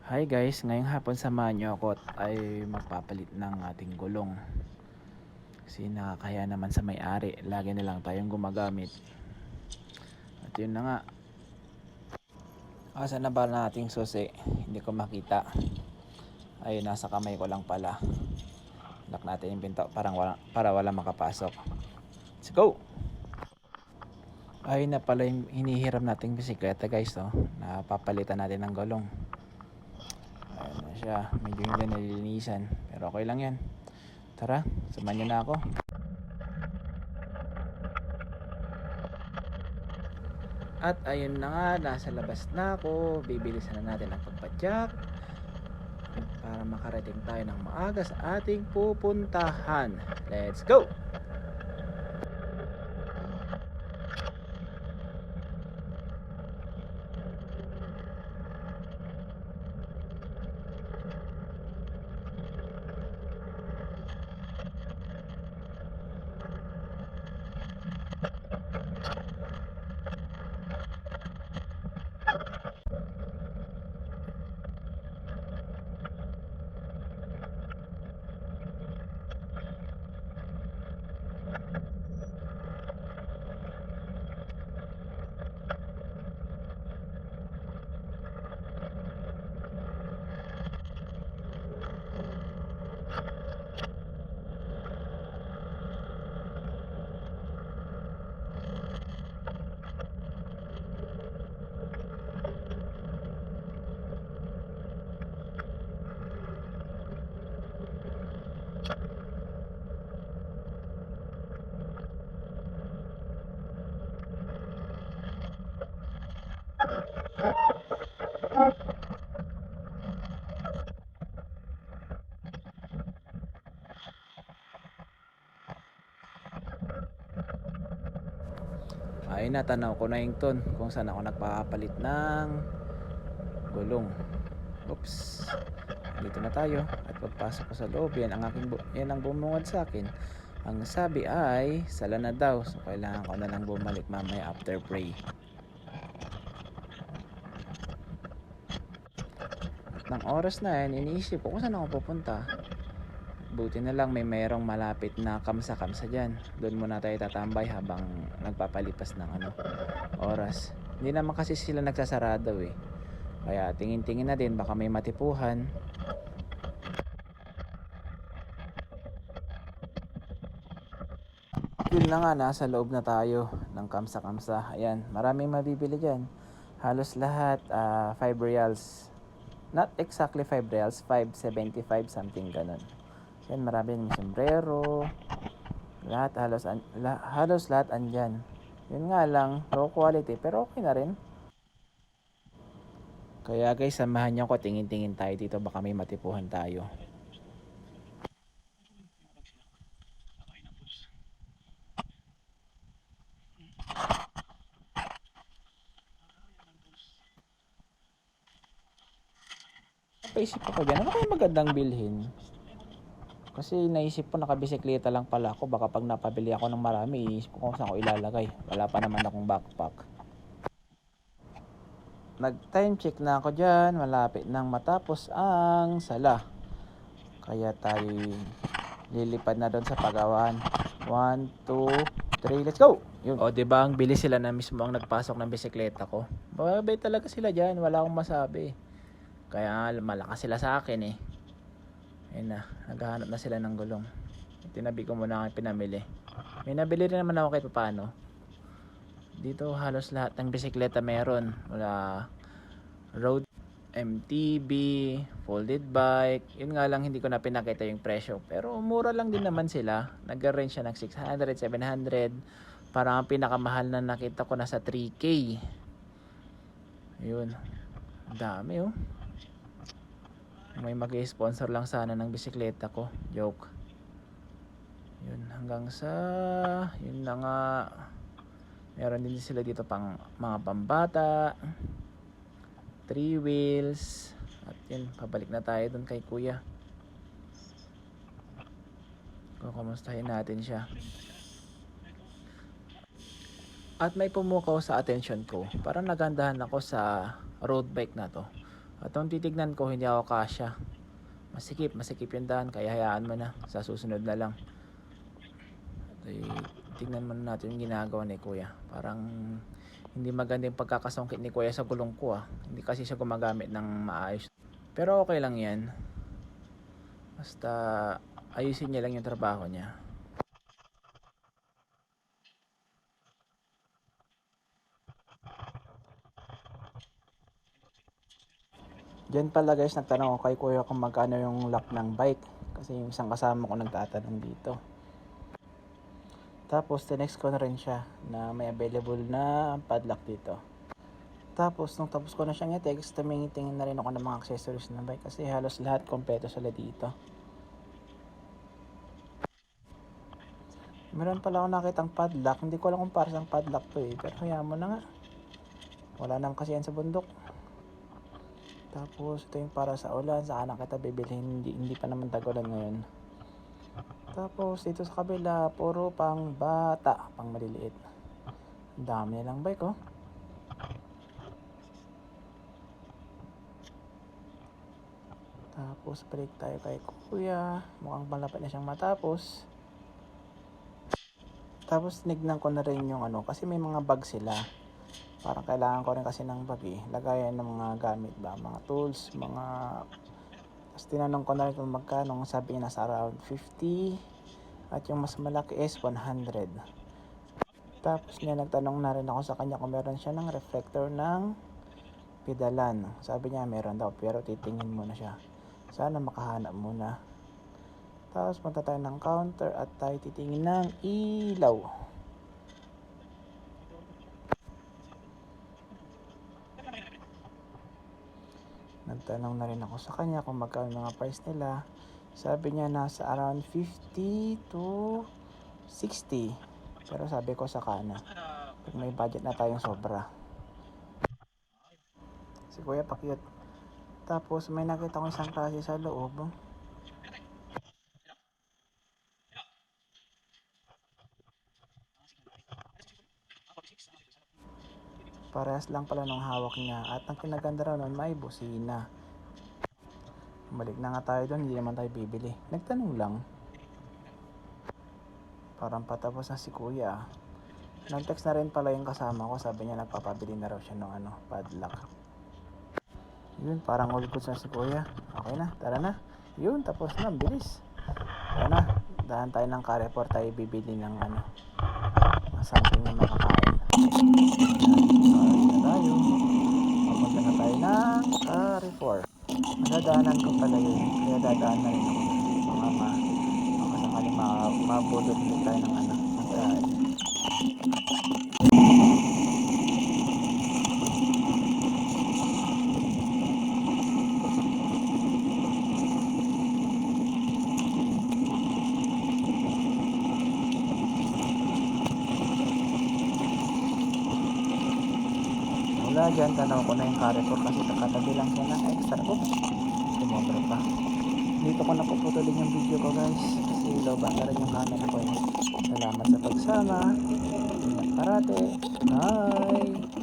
Hi guys, ngayong hapon samahan niyo ako at ay magpapalit ng ating gulong. Kasi nakakaya naman sa may-ari, lagi na lang tayong gumagamit. At yun na nga. Asan na ba nating susi? Hindi ko makita. Ay, nasa kamay ko lang pala. Lock natin yung pinto para wala makapasok. Let's go! Ay na pala yung hinihiram nating bisikleta guys, oh. Napapalitan natin ng gulong. Ayan na siya, medyo hindi nalilinisan, pero okay lang yan. Tara, samahan niyo na ako. At ayun na nga, nasa labas na ako. Bibilisan na natin ang pagpadyak para makarating tayo ng maaga sa ating pupuntahan. Let's go! Ay, natanaw ko na yung ton kung saan ako nagpapalit ng gulong. Oops. Dito na tayo. At pagpasok ko sa loob, yan ang bumungad sa akin. Ang sabi ay sala na daw. So kailangan ko na lang bumalik mamaya after pray. At ng oras na yan, iniisip ko kung saan ako pupunta. Buti na lang may mayroong malapit na kamsa-kamsa dyan. Doon muna tayo tatambay habang nagpapalipas ng oras. Hindi naman kasi sila nagsasarado eh. Kaya tingin-tingin na din, baka may matipuhan. Yun na nga, nasa loob na tayo ng kamsa-kamsa. Ayan, maraming mabibili dyan. Halos lahat 5 reals. Not exactly 5 reals, 5.75 something ganun. Yan, marami ng sombrero. Lahat, halos lahat andyan. Yun nga lang, low quality, pero okay na rin. Kaya guys, samahan niyo ko, tingin-tingin tayo dito, baka may matipuhan tayo. Napaisip ako dyan, ano kaya magandang bilhin? Kasi naisip ko nakabisikleta lang pala ako, baka pag napabili ako ng marami, iisip ko kung saan ko ilalagay. Wala pa naman akong backpack. Nag time check na ako dyan, malapit nang matapos ang sala. Kaya tayo lilipad na doon sa pagawaan. 1, 2, 3, let's go! Yun. O diba ang bilis sila na mismo ang nagpasok ng bisikleta ko. Babay talaga sila dyan, wala akong masabi. Kaya malakas sila sa akin eh. Ayun na, naghahanap na sila ng gulong. Tinabi ko muna ang pinamili. May nabili rin naman ako kahit paano. Dito halos lahat ng bisikleta meron. Wala road, MTB, folded bike. Yun nga lang hindi ko na pinakita yung presyo. Pero mura lang din naman sila. Nag-range siya ng 600, 700. Parang ang pinakamahal na nakita ko nasa 3K. Yun. Ang dami oh. May mag-sponsor lang sana ng bisikleta ko. Joke. Yun, hanggang sa yun na nga. Meron din sila dito pang mga pambata, 3 wheels. At yun, pabalik na tayo dun kay kuya. Kukumustahin natin siya. At may pumukaw sa attention ko. Parang nagandahan ako sa road bike na to. At nung titignan ko, hindi ako kasya. Masikip yung daan, kaya hayaan mo na. Sa susunod na lang. At tignan muna natin yung ginagawa ni kuya. Parang hindi maganda yung pagkakasungkit ni kuya sa gulong ko Hindi kasi siya gumagamit ng maayos. Pero okay lang yan. Basta ayusin niya lang yung trabaho niya. Diyan pala guys, nagtanong ako kay kuya kung magkano yung lock ng bike. Kasi yung isang kasama ko nagtatanong dito. Tapos tinext ko na rin siya na may available na padlock dito. Tapos nung tapos ko na siyang i-text, tumingin na rin ako ng mga accessories ng bike kasi halos lahat kompleto sila dito. Meron pala ako nakitang padlock, hindi ko alam kung para saan padlock to pero kaya mo na nga. Wala naman kasi yan sa bundok. Tapos ito yung para sa ulan, saka na kita bibilhin, hindi pa naman tagulan ngayon. Tapos dito sa kabila, puro pang bata, pang maliliit. Ang dami nilang bike Tapos break tayo kay kuya, mukhang malapit na siyang matapos. Tapos tinignan ko na rin yung kasi may mga bag sila. Parang kailangan ko rin kasi ng bag lagayan ng mga gamit ba, mga tools, mga. Tapos tinanong ko na rin kung magkano, sabi niya nasa around 50 at yung mas malaki is 100. Tapos niya nagtanong na rin ako sa kanya kung meron siya ng reflector ng pedalan. Sabi niya meron daw pero titingin muna siya. Sana makahanap muna. Tapos punta tayo ng counter at tayo titingin ng ilaw. Nagtanong na rin ako sa kanya kung magkano mga price nila. Sabi niya nasa around 50 to 60. Pero sabi ko saka na. Pag may budget na tayong sobra. Si kuya pa-cute. Tapos may nakita ko isang klase sa loob. Parehas lang pala nung hawak niya. At ang kinaganda raw nun, may busina. Balik na nga tayo doon, hindi naman tayo bibili. Nagtanong lang. Parang patapos na si kuya. Nag-text na rin pala yung kasama ko. Sabi niya nagpapabili na raw siya ng padlock. Yun, parang all goods na si kuya. Okay na, tara na. Yun, tapos na, bilis. Tara na, dahan tayo ng Carrefour. Tayo bibili ng something na makakain. Tayo. Papunta na tayo ng Carrefour. Nadadaanan ko pala yun. Kaya dadaan na rin ako. Mga makasakali mabulot din tayo ng magkain. Mula dyan, tanaw ko na yung Carrefour kasi kakatabi lang siya ng extra. Oops, sumobra pa. Dito ko napuputulin yung video ko guys kasi lobat na rin yung camera ko. Salamat sa pagsama. Ingat parate. Bye!